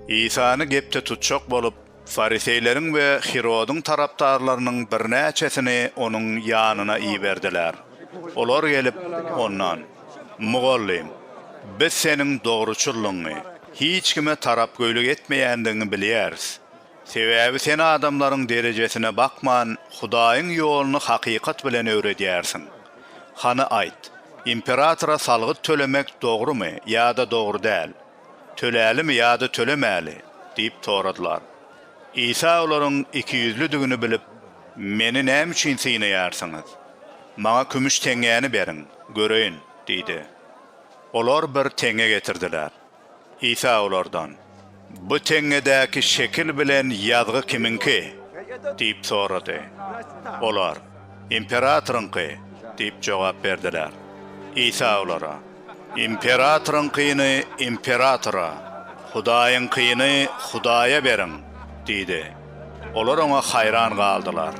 İsa'ny gepde tutjak bolup, Fariseylerin we Hirodun taraptarlarynyň birnäçesini onuň ýanyna iýberdiler. Olar gelip ondan: "Mugallim, biz seniň dogruçulugyny, hiç kime tarap göýlük etmeýändigini bilýäris. Sebäbi sen adamlaryň derejesine bakman, Hudaýyň ýoluny hakykat bilen öwredýärsiň. Hany aýt, imperatora salgyt tölemek dogrumy ýa-da dogry däl? Tölälimi ýa-da tölemäli?" diýip soradylar. İsa olaryň iki ýüzlüdigini bilip, "Meni näme üçin synaýarsyňyz? Maňa kümüş teňäni beriň, göreýin" diýdi. Olar bir teňe getirdiler. İsa olardan: "Bu teňedäki şekil bilen ýazgy kiminki?" diýip sorady. Olar: "İmperatorynky" diýip jogap berdiler. İsa olara: "İmperatorynkyny imperatora, Hudaýynkyny Hudaýa beriň" diýdi. Olar ona hayran kaldılar.